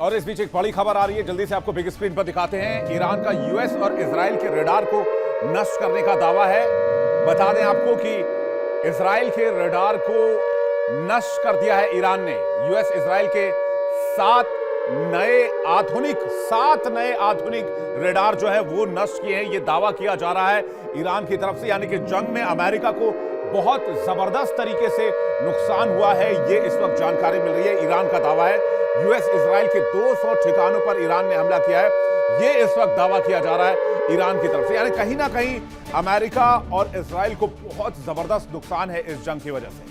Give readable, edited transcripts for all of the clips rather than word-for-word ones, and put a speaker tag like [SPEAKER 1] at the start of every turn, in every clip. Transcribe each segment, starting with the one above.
[SPEAKER 1] और इस बीच एक बड़ी खबर आ रही है, जल्दी से आपको बिग स्क्रीन पर दिखाते हैं। ईरान का यूएस और इजराइल के रडार को नष्ट करने का दावा है। बता दें आपको कि इजराइल के रडार को नष्ट कर दिया है ईरान ने। यूएस इजराइल के 7 नए आधुनिक रडार जो है वो नष्ट किए हैं। ये दावा किया जा रहा है ईरान की तरफ से, यानी कि जंग में अमेरिका को बहुत जबरदस्त तरीके से नुकसान हुआ है, ये इस वक्त जानकारी मिल रही है। ईरान का दावा है यूएस इजराइल के 200 ठिकानों पर ईरान ने हमला किया है, ये इस वक्त दावा किया जा रहा है ईरान की तरफ से। यानी कहीं ना कहीं अमेरिका और इजराइल को बहुत जबरदस्त नुकसान है इस जंग की वजह से।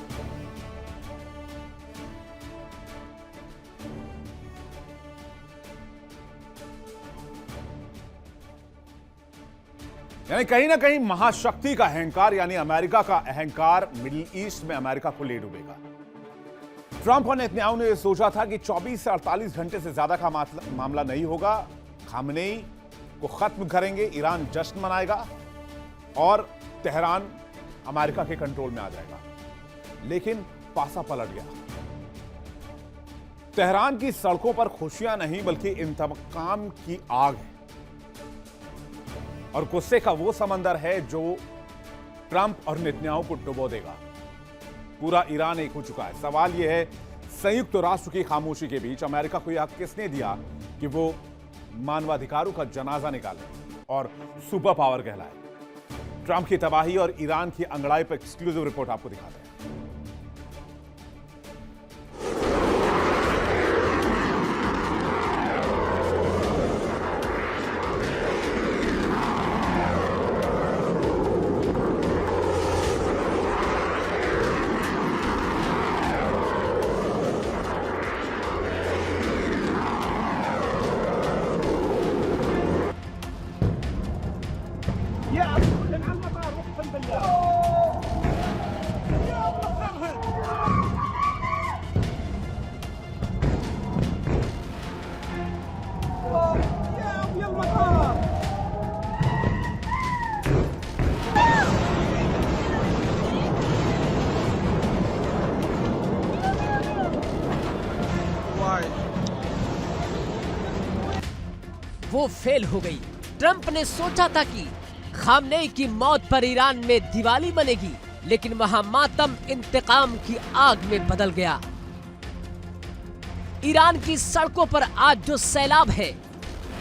[SPEAKER 1] यानी कहीं ना कहीं महाशक्ति का अहंकार, यानी अमेरिका का अहंकार मिडिल ईस्ट में अमेरिका को ले डूबेगा। ट्रंप और नेतन्याहू ने सोचा था कि 24 से 48 घंटे से ज्यादा का मामला नहीं होगा, खामनेई को खत्म करेंगे, ईरान जश्न मनाएगा और तेहरान अमेरिका के कंट्रोल में आ जाएगा। लेकिन पासा पलट गया। तेहरान की सड़कों पर खुशियां नहीं बल्कि इंतकाम की आग है और गुस्से का वो समंदर है जो ट्रंप और नेतन्याहू को डुबो देगा। पूरा ईरान एक हो चुका है। सवाल यह है, संयुक्त राष्ट्र की खामोशी के बीच अमेरिका को यह हक किसने दिया कि वो मानवाधिकारों का जनाजा निकाले और सुपर पावर कहलाए? ट्रंप की तबाही और ईरान की अंगड़ाई पर एक्सक्लूसिव रिपोर्ट आपको दिखाते हैं।
[SPEAKER 2] वो फेल हो गई। ट्रंप ने सोचा था कि खामनेई की मौत पर ईरान में दिवाली बनेगी, लेकिन वहां मातम इंतकाम की आग में बदल गया। ईरान की सड़कों पर आज जो सैलाब है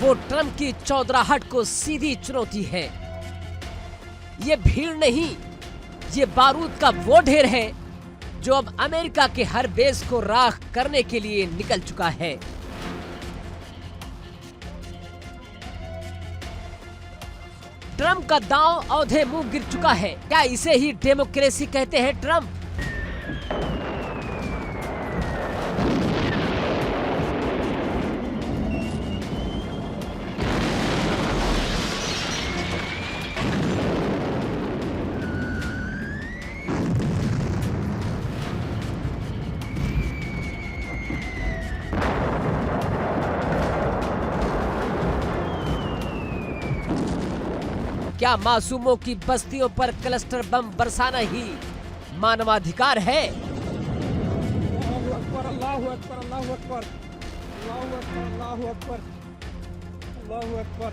[SPEAKER 2] वो ट्रंप की चौधराहट को सीधी चुनौती है। ये भीड़ नहीं, ये बारूद का वो ढेर है जो अब अमेरिका के हर बेस को राख करने के लिए निकल चुका है। ट्रंप का दांव औधे मुंह गिर चुका है। क्या इसे ही डेमोक्रेसी कहते हैं ट्रंप? क्या मासूमों की बस्तियों पर क्लस्टर बम बरसाना ही मानवाधिकार है?
[SPEAKER 3] अल्लाहू अकबर, अल्लाहू अकबर, अल्लाहू अकबर, अल्लाहू अकबर, अल्लाहू अकबर।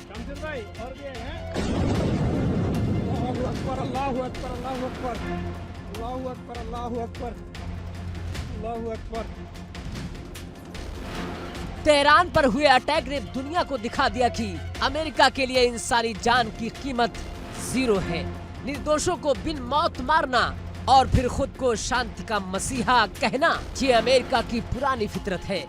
[SPEAKER 3] शमशेर भाई और भी है? अल्लाहू अकबर, अल्लाहू अकबर, अल्लाहू अकबर, अल्लाहू अकबर, अल्लाहू अकबर, अल्लाहू अकबर।
[SPEAKER 2] तेहरान पर हुए अटैक ने दुनिया को दिखा दिया कि अमेरिका के लिए इंसानी जान की कीमत जीरो है। निर्दोषों को बिन मौत मारना और फिर खुद को शांति का मसीहा कहना, ये अमेरिका की पुरानी फितरत है।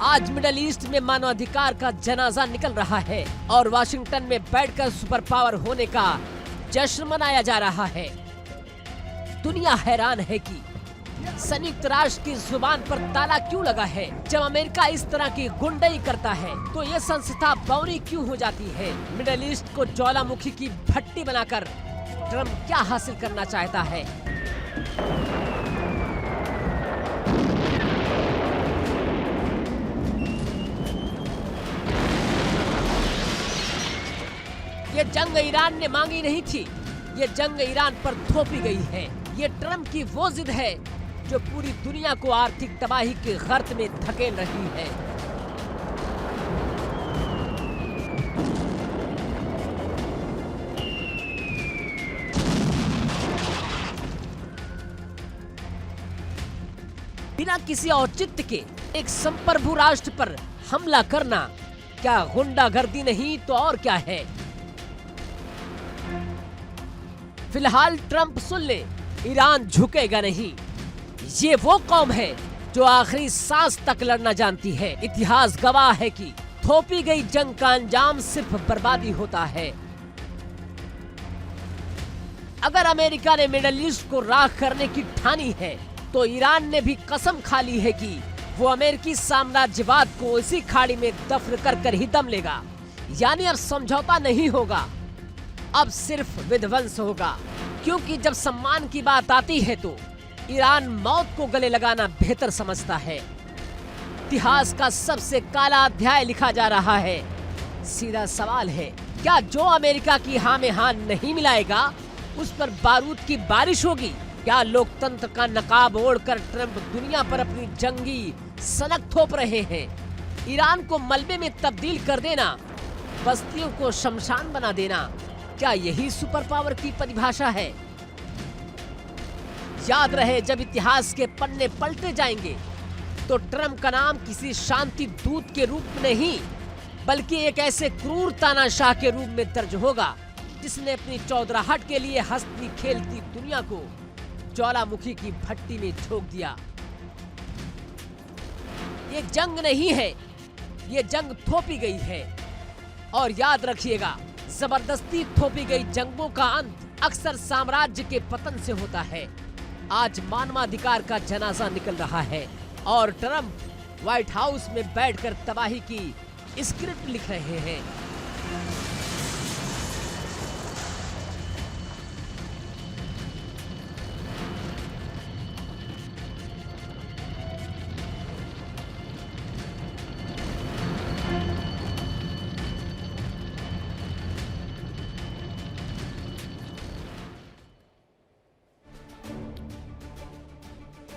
[SPEAKER 2] आज मिडिल ईस्ट में मानवाधिकार का जनाजा निकल रहा है और वाशिंगटन में बैठकर सुपर पावर होने का जश्न मनाया जा रहा है। दुनिया हैरान है कि संयुक्त राष्ट्र की जुबान पर ताला क्यों लगा है। जब अमेरिका इस तरह की गुंडई करता है तो ये संस्था बौनी क्यों हो जाती है। मिडिल ईस्ट को ज्वालामुखी की भट्टी बनाकर ट्रम्प क्या हासिल करना चाहता है। ये जंग ईरान ने मांगी नहीं थी, ये जंग ईरान पर थोपी गई है। ये ट्रम्प की वो जिद है जो पूरी दुनिया को आर्थिक तबाही के गर्त में धकेल रही है। बिना किसी औचित्य के एक संप्रभु राष्ट्र पर हमला करना क्या गुंडागर्दी नहीं तो और क्या है। फिलहाल ट्रम्प सुन ले, ईरान झुकेगा नहीं। ये वो कौम है जो आखिरी सांस तक लड़ना जानती है। इतिहास गवाह है कि थोपी गई जंग का अंजाम सिर्फ बर्बादी होता है। अगर अमेरिका ने मिडिल ईस्ट को राख करने की ठानी है तो ईरान ने भी कसम खा ली है कि वो अमेरिकी साम्राज्यवाद को इसी खाड़ी में दफन कर ही दम लेगा। यानी अब समझौता नहीं होगा, अब सिर्फ विध्वंस होगा। क्योंकि जब सम्मान की बात आती है तो ईरान मौत को गले लगाना बेहतर समझता है। इतिहास का सबसे काला अध्याय लिखा जा रहा है। सीधा सवाल है, क्या जो अमेरिका की हाँ में हाँ नहीं मिलाएगा उस पर बारूद की बारिश होगी? क्या लोकतंत्र का नकाब ओढ़कर ट्रम्प दुनिया पर अपनी जंगी सनक थोप रहे हैं? ईरान को मलबे में तब्दील कर देना, बस्तियों को शमशान बना देना, क्या यही सुपर पावर की परिभाषा है? याद रहे, जब इतिहास के पन्ने पलटे जाएंगे तो ट्रम्प का नाम किसी शांति दूत के रूप में नहीं बल्कि एक ऐसे क्रूर तानाशाह के रूप में दर्ज होगा जिसने अपनी चौधराहट के लिए हंसती खेलती दुनिया को ज्वालामुखी की भट्टी में झोंक दिया। ये जंग नहीं है, ये जंग थोपी गई है। और याद रखिएगा, जबरदस्ती थोपी गई जंगों का अंत अक्सर साम्राज्य के पतन से होता है। आज मानवाधिकार का जनाजा निकल रहा है और ट्रम्प व्हाइट हाउस में बैठकर तबाही की स्क्रिप्ट लिख रहे हैं।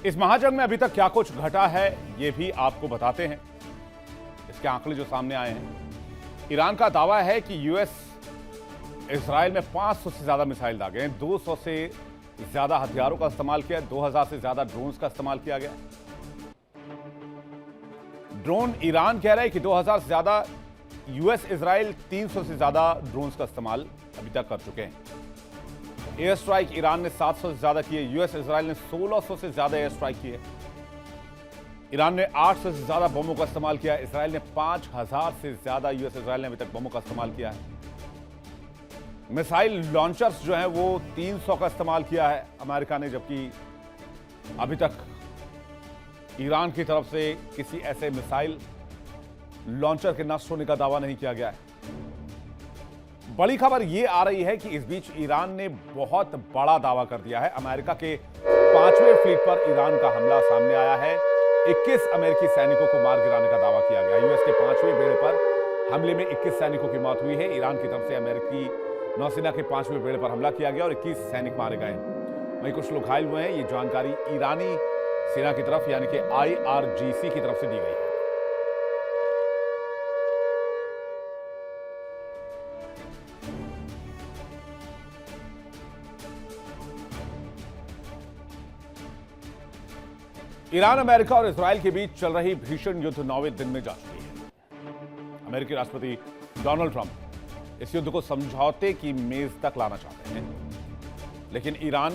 [SPEAKER 1] इस महाजंग में अभी तक क्या कुछ घटा है ये भी आपको बताते हैं। इसके आंकड़े जो सामने आए हैं, ईरान का दावा है कि यूएस इजराइल में 500 से ज्यादा मिसाइल दागे हैं, 200 से ज्यादा हथियारों का इस्तेमाल किया, 2000 से ज्यादा ड्रोन्स का इस्तेमाल किया गया। ड्रोन ईरान कह रहा है कि 2000 से ज्यादा, यूएस इजराइल 300 से ज्यादा ड्रोन्स का इस्तेमाल अभी तक कर चुके हैं। एयर स्ट्राइक ईरान ने 700 से ज्यादा किए, यूएस इजराइल ने 1600 से ज्यादा एयर स्ट्राइक किए। ईरान ने 800 से ज्यादा बमों का इस्तेमाल किया, इजराइल ने 5000 से ज्यादा, यूएस इजराइल ने अभी तक बमों का इस्तेमाल किया है। मिसाइल लॉन्चर्स जो हैं वो 300 का इस्तेमाल किया है अमेरिका ने, जबकि अभी तक ईरान की तरफ से किसी ऐसे मिसाइल लॉन्चर के नष्ट होने का दावा नहीं किया गया है। बड़ी खबर यह आ रही है कि इस बीच ईरान ने बहुत बड़ा दावा कर दिया है। अमेरिका के 5वें फ्लीट पर ईरान का हमला सामने आया है। 21 अमेरिकी सैनिकों को मार गिराने का दावा किया गया। यूएस के 5वें बेड़े पर हमले में 21 सैनिकों की मौत हुई है। ईरान की तरफ से अमेरिकी नौसेना के 5वें बेड़े पर हमला किया गया और 21 सैनिक मारे गए। वहीं कुछ लोग घायल हुए हैं। ये जानकारी ईरानी सेना की तरफ यानी कि IRGC की तरफ से दी गई है। ईरान, अमेरिका और इजराइल के बीच चल रही भीषण युद्ध 9वें दिन में जा चुकी है। अमेरिकी राष्ट्रपति डोनाल्ड ट्रंप इस युद्ध को समझौते की मेज तक लाना चाहते हैं, लेकिन ईरान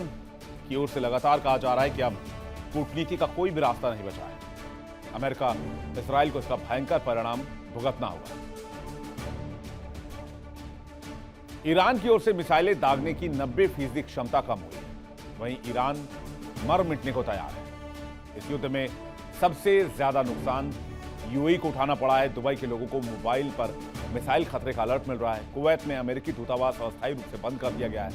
[SPEAKER 1] की ओर से लगातार कहा जा रहा है कि अब कूटनीति का कोई भी रास्ता नहीं बचा है। अमेरिका, इजराइल को इसका भयंकर परिणाम भुगतना होगा। ईरान की ओर से मिसाइलें दागने की 90% क्षमता कम हुई है। वहीं ईरान मर मिटने को तैयार है। इस युद्ध में सबसे ज्यादा नुकसान यूएई को उठाना पड़ा है। दुबई के लोगों को मोबाइल पर मिसाइल खतरे का अलर्ट मिल रहा है। कुवैत में अमेरिकी दूतावास अस्थायी रूप से बंद कर दिया गया है।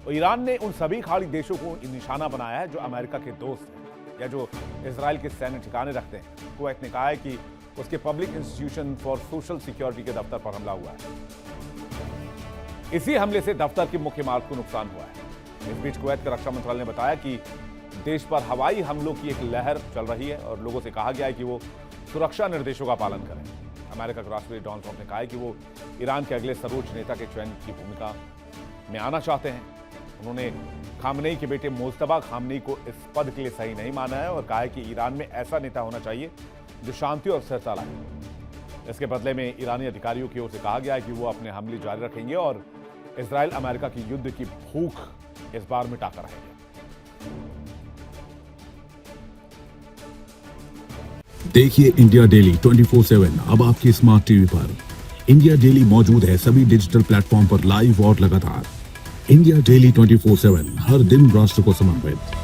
[SPEAKER 1] और ईरान ने उन सभी खाड़ी देशों को निशाना बनाया है जो अमेरिका के दोस्त हैं या जो इजराइल के सैन्य ठिकाने रखते हैं। कुवैत ने कहा है कि उसके public institution for social security के दफ्तर पर हमला हुआ है। इसी हमले से दफ्तर की मुख्य इमारत को नुकसान हुआ है। इस बीच कुवैत के रक्षा मंत्रालय ने बताया कि देश पर हवाई हमलों की एक लहर चल रही है और लोगों से कहा गया है कि वो सुरक्षा निर्देशों का पालन करें। अमेरिका के राष्ट्रपति डोनाल्ड ट्रंप ने कहा है कि वो ईरान के अगले सर्वोच्च नेता के चयन की भूमिका में आना चाहते हैं। उन्होंने खामनेई के बेटे मोज्तबा खामनेई को इस पद के लिए सही नहीं माना है और कहा है कि ईरान में ऐसा नेता होना चाहिए जो शांति और स्थिरता लाए। इसके बदले में ईरानी अधिकारियों की ओर से कहा गया है कि वो अपने हमले जारी रखेंगे और इजराइल अमेरिका की युद्ध की भूख इस बार मिटाकर रहेंगे।
[SPEAKER 4] देखिए इंडिया डेली 24/7 अब आपके स्मार्ट टीवी पर। इंडिया डेली मौजूद है सभी डिजिटल प्लेटफॉर्म पर लाइव और लगातार। इंडिया डेली 24/7 हर दिन राष्ट्र को समर्पित।